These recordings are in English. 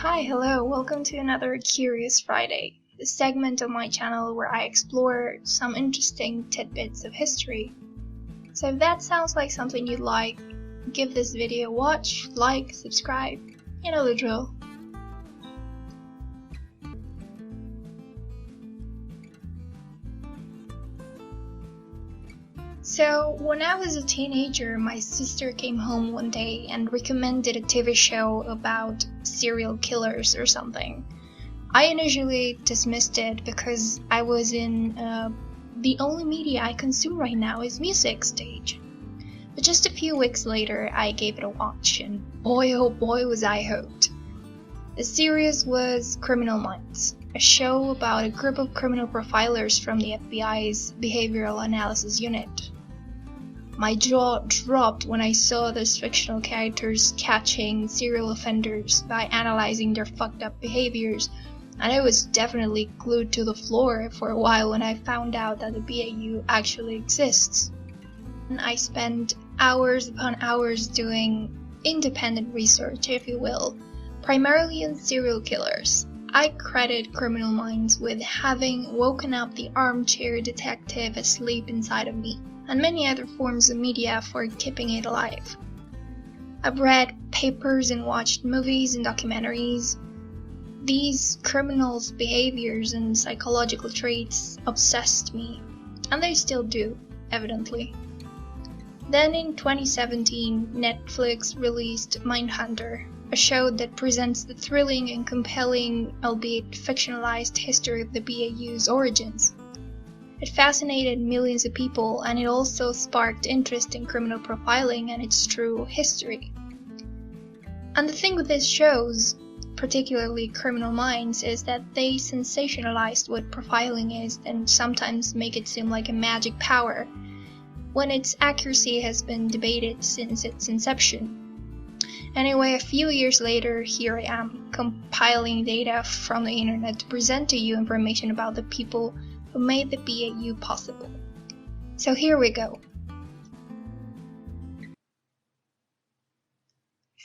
Hello, welcome to another Curious Friday, the segment of my channel where I explore some interesting tidbits of history. So if that sounds like something you'd like, give this video a watch, like, subscribe, you know the drill. So, when I was a teenager, my sister came home one day and recommended a TV show about serial killers or something. I initially dismissed it because I was in the only media I consume right now is music stage. But just a few weeks later, I gave it a watch, and boy oh boy was I hooked. The series was Criminal Minds, a show about a group of criminal profilers from the FBI's Behavioral Analysis Unit. My jaw dropped when I saw those fictional characters catching serial offenders by analyzing their fucked up behaviors, and I was definitely glued to the floor for a while when I found out that the BAU actually exists. And I spent hours upon hours doing independent research, if you will, primarily on serial killers. I credit Criminal Minds with having woken up the armchair detective asleep inside of me, and many other forms of media for keeping it alive. I've read papers and watched movies and documentaries. These criminals' behaviors and psychological traits obsessed me, and they still do, evidently. Then in 2017, Netflix released Mindhunter, a show that presents the thrilling and compelling, albeit fictionalized, history of the BAU's origins. It fascinated millions of people, and it also sparked interest in criminal profiling and its true history. And the thing with these shows, particularly Criminal Minds, is that they sensationalized what profiling is and sometimes make it seem like a magic power, when its accuracy has been debated since its inception. Anyway, a few years later, here I am, compiling data from the internet to present to you information about the people who made the BAU possible. So here we go.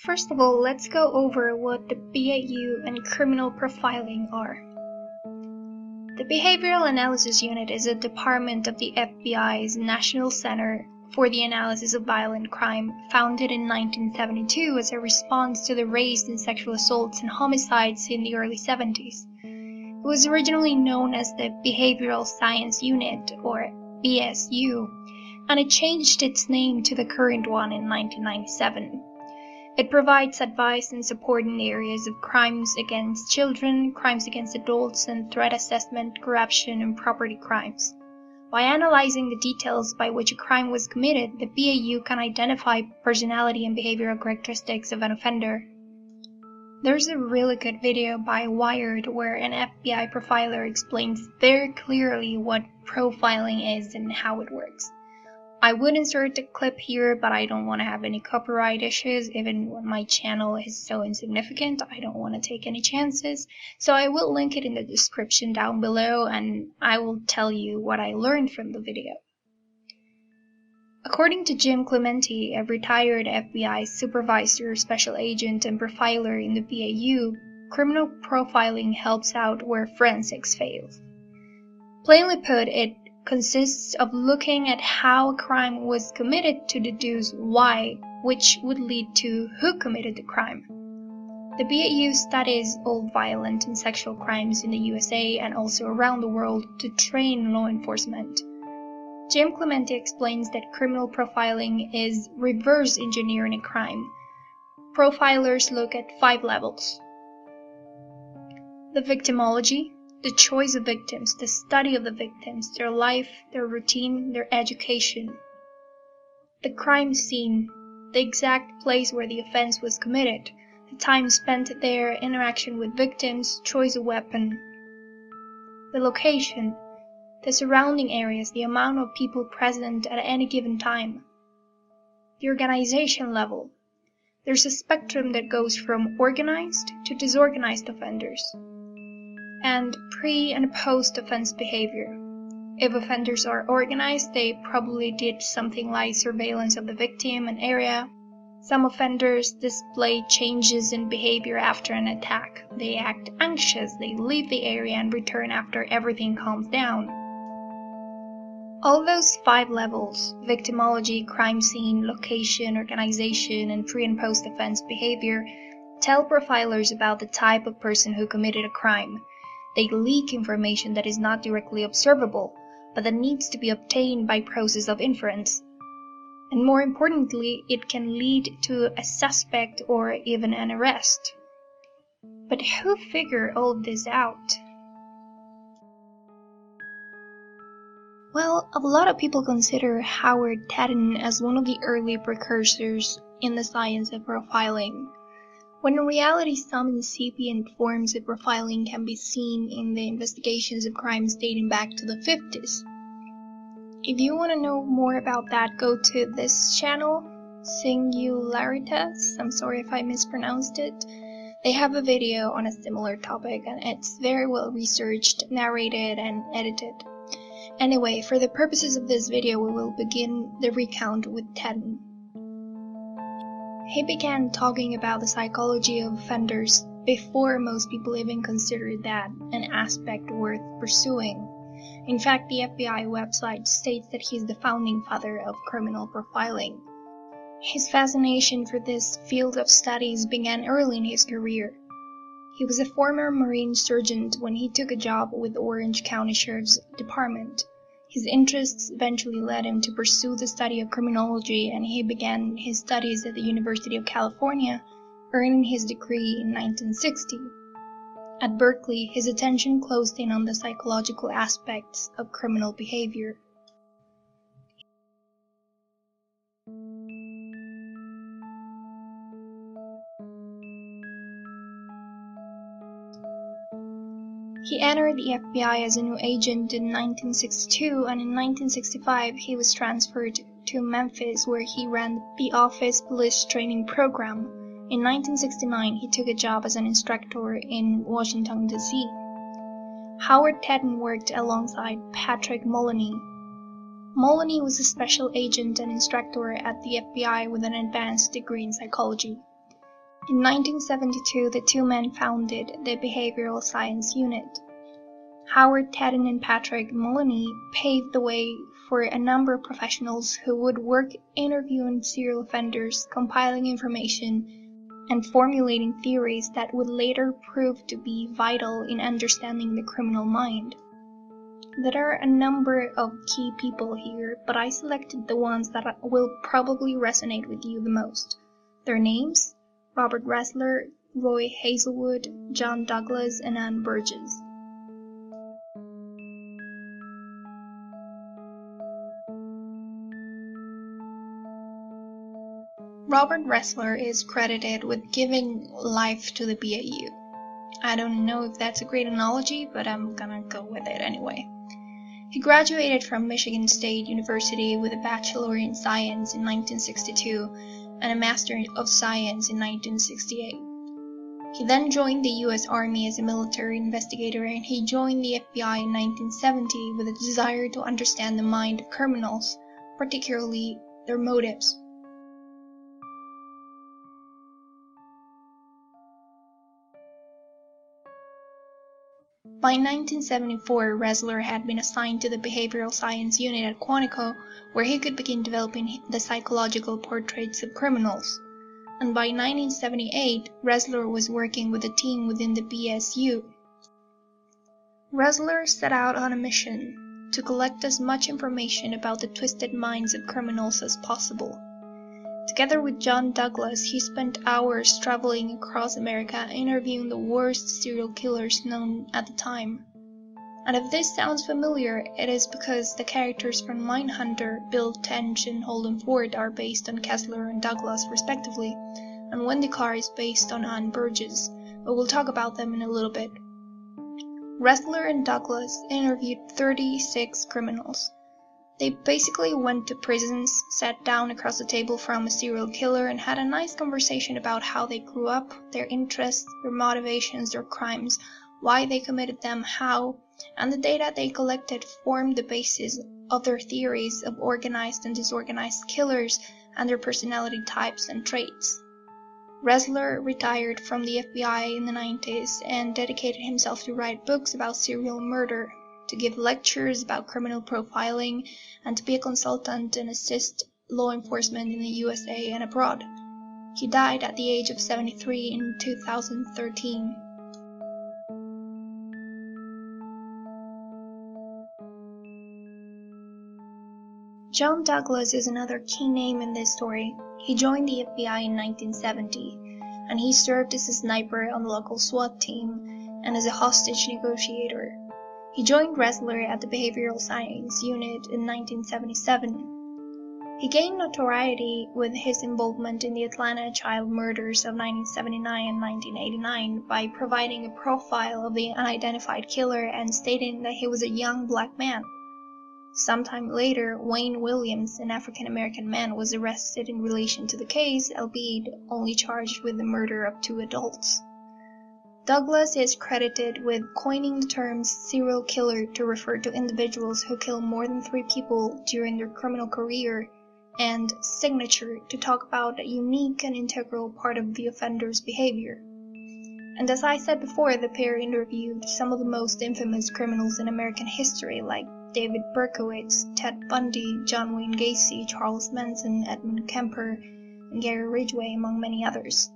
First of all, let's go over what the BAU and criminal profiling are. The Behavioral Analysis Unit is a department of the FBI's National Center for the Analysis of Violent Crime, founded in 1972 as a response to the race and sexual assaults and homicides in the early 70s. It was originally known as the Behavioral Science Unit, or BSU, and it changed its name to the current one in 1997. It provides advice and support in the areas of crimes against children, crimes against adults, and threat assessment, corruption, and property crimes. By analyzing the details by which a crime was committed, the BAU can identify personality and behavioral characteristics of an offender. There's a really good video by Wired where an FBI profiler explains very clearly what profiling is and how it works. I would insert the clip here, but I don't want to have any copyright issues. Even when my channel is so insignificant, I don't want to take any chances. So I will link it in the description down below, and I will tell you what I learned from the video. According to Jim Clemente, a retired FBI supervisor, special agent, and profiler in the BAU, criminal profiling helps out where forensics fails. Plainly put, it consists of looking at how a crime was committed to deduce why, which would lead to who committed the crime. The BAU studies all violent and sexual crimes in the USA and also around the world to train law enforcement. Jim Clemente explains that criminal profiling is reverse engineering a crime. Profilers look at 5 levels: the victimology, the choice of victims, the study of the victims, their life, their routine, their education; the crime scene, the exact place where the offense was committed, the time spent there, interaction with victims, choice of weapon; the location, the surrounding areas, the amount of people present at any given time; the organization level. There's a spectrum that goes from organized to disorganized offenders; and pre- and post-offense behavior. If offenders are organized, they probably did something like surveillance of the victim and area, Some offenders display changes in behavior after an attack. They act anxious, they leave the area and return after everything calms down. All those 5 levels, victimology, crime scene, location, organization, and pre- and post-offense behavior, tell profilers about the type of person who committed a crime. They leak information that is not directly observable, but that needs to be obtained by process of inference. And more importantly, it can lead to a suspect or even an arrest. But who figured all of this out? Well, a lot of people consider Howard Teden as one of the early precursors in the science of profiling, when in reality some incipient forms of profiling can be seen in the investigations of crimes dating back to the 50s. If you want to know more about that, go to this channel, Singularitas. I'm sorry if I mispronounced it. They have a video on a similar topic and it's very well researched, narrated, and edited. Anyway, for the purposes of this video, we will begin the recount with Teden. He began talking about the psychology of offenders before most people even considered that an aspect worth pursuing. In fact, the FBI website states that he's the founding father of criminal profiling. His fascination for this field of studies began early in his career. He was a former Marine sergeant when he took a job with the Orange County Sheriff's Department. His interests eventually led him to pursue the study of criminology, and he began his studies at the University of California, earning his degree in 1960. At Berkeley, his attention closed in on the psychological aspects of criminal behavior. He entered the FBI as a new agent in 1962, and in 1965 he was transferred to Memphis, where he ran the Office Police Training Program. In 1969, he took a job as an instructor in Washington, D.C. Howard Teden worked alongside Patrick Moloney. Moloney was a special agent and instructor at the FBI with an advanced degree in psychology. In 1972, the two men founded the Behavioral Science Unit. Howard Teden and Patrick Moloney paved the way for a number of professionals who would work interviewing serial offenders, compiling information, and formulating theories that would later prove to be vital in understanding the criminal mind. There are a number of key people here, but I selected the ones that will probably resonate with you the most. Their names: Robert Ressler, Roy Hazelwood, John Douglas, and Ann Burgess. Robert Ressler is credited with giving life to the BAU. I don't know if that's a great analogy, but I'm gonna go with it anyway. He graduated from Michigan State University with a Bachelor in Science in 1962 and a Master of Science in 1968. He then joined the U.S. Army as a military investigator, and he joined the FBI in 1970 with a desire to understand the mind of criminals, particularly their motives. By 1974, Ressler had been assigned to the Behavioral Science Unit at Quantico, where he could begin developing the psychological portraits of criminals. And by 1978, Ressler was working with a team within the BSU. Ressler set out on a mission to collect as much information about the twisted minds of criminals as possible. Together with John Douglas, he spent hours traveling across America interviewing the worst serial killers known at the time. And if this sounds familiar, it is because the characters from Mindhunter, Bill Tench and Holden Ford are based on Kessler and Douglas respectively, and Wendy Carr is based on Ann Burgess, but we'll talk about them in a little bit. Ressler and Douglas interviewed 36 criminals. They basically went to prisons, sat down across the table from a serial killer, and had a nice conversation about how they grew up, their interests, their motivations, their crimes, why they committed them, how, and the data they collected formed the basis of their theories of organized and disorganized killers and their personality types and traits. Ressler retired from the FBI in the 90s and dedicated himself to write books about serial murder, to give lectures about criminal profiling, and to be a consultant and assist law enforcement in the USA and abroad. He died at the age of 73 in 2013. John Douglas is another key name in this story. He joined the FBI in 1970, and he served as a sniper on the local SWAT team and as a hostage negotiator. He joined Ressler at the Behavioral Science Unit in 1977. He gained notoriety with his involvement in the Atlanta child murders of 1979 and 1989 by providing a profile of the unidentified killer and stating that he was a young black man. Sometime later, Wayne Williams, an African-American man, was arrested in relation to the case, albeit only charged with the murder of 2 adults. Douglas is credited with coining the term serial killer to refer to individuals who kill more than 3 people during their criminal career, and signature to talk about a unique and integral part of the offender's behavior. And as I said before, the pair interviewed some of the most infamous criminals in American history, like David Berkowitz, Ted Bundy, John Wayne Gacy, Charles Manson, Edmund Kemper, and Gary Ridgway, among many others.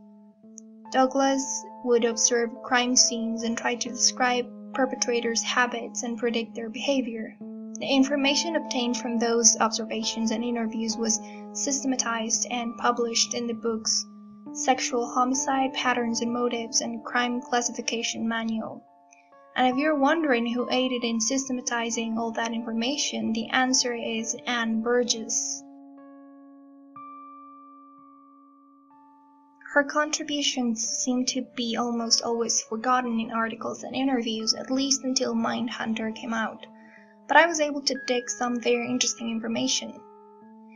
Douglas would observe crime scenes and try to describe perpetrators' habits and predict their behavior. The information obtained from those observations and interviews was systematized and published in the books Sexual Homicide, Patterns and Motives, and Crime Classification Manual. And if you're wondering who aided in systematizing all that information, the answer is Anne Burgess. Her contributions seem to be almost always forgotten in articles and interviews, at least until Mindhunter came out, but I was able to dig some very interesting information.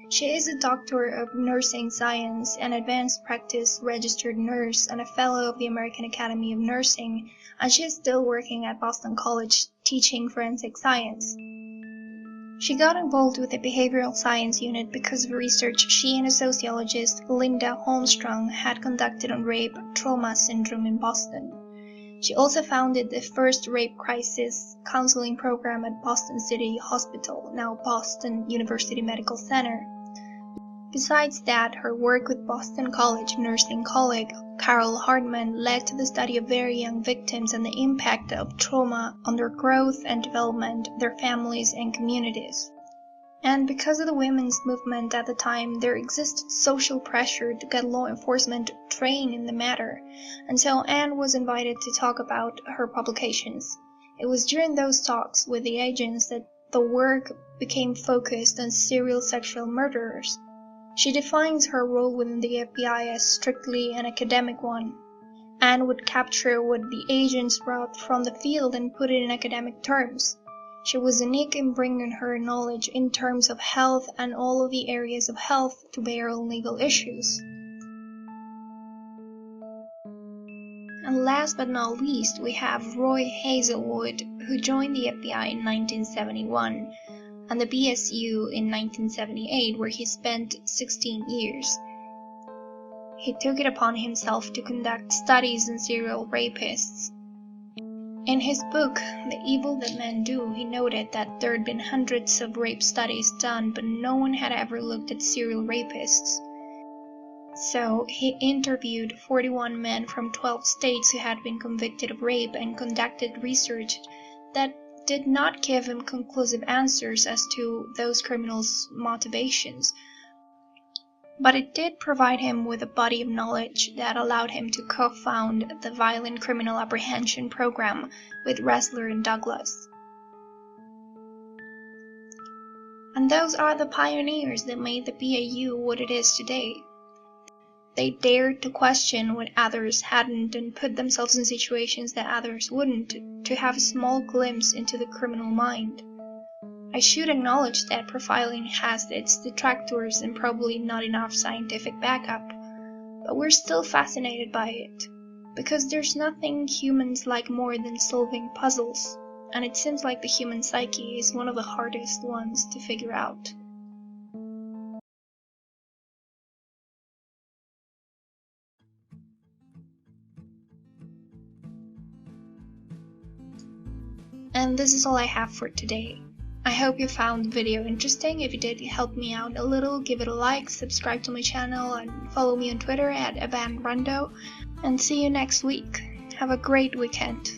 She is a doctor of nursing science, an advanced practice registered nurse, and a fellow of the American Academy of Nursing, and she is still working at Boston College teaching forensic science. She got involved with the Behavioral Science Unit because of research she and a sociologist, Linda Holmström, had conducted on rape trauma syndrome in Boston. She also founded the first rape crisis counseling program at Boston City Hospital, now Boston University Medical Center. Besides that, her work with Boston College nursing colleague Carol Hartman led to the study of very young victims and the impact of trauma on their growth and development, their families and communities. And because of the women's movement at the time, there existed social pressure to get law enforcement trained in the matter, and so Anne was invited to talk about her publications. It was during those talks with the agents that the work became focused on serial sexual murderers. She defines her role within the FBI as strictly an academic one. Anne would capture what the agents brought from the field and put it in academic terms. She was unique in bringing her knowledge in terms of health and all of the areas of health to bear on legal issues. And last but not least, we have Roy Hazelwood, who joined the FBI in 1971. And the BSU in 1978, where he spent 16 years. He took it upon himself to conduct studies on serial rapists. In his book, The Evil That Men Do, he noted that there had been hundreds of rape studies done, but no one had ever looked at serial rapists. So he interviewed 41 men from 12 states who had been convicted of rape and conducted research that did not give him conclusive answers as to those criminals' motivations, but it did provide him with a body of knowledge that allowed him to co-found the Violent Criminal Apprehension Program with Ressler and Douglas. And those are the pioneers that made the BAU what it is today. They dared to question what others hadn't and put themselves in situations that others wouldn't, to have a small glimpse into the criminal mind. I should acknowledge that profiling has its detractors and probably not enough scientific backup, but we're still fascinated by it, because there's nothing humans like more than solving puzzles, and it seems like the human psyche is one of the hardest ones to figure out. And this is all I have for today. I hope you found the video interesting. If you did, help me out a little, give it a like, subscribe to my channel, and follow me on Twitter at Avant-Garde Rando. And see you next week. Have a great weekend.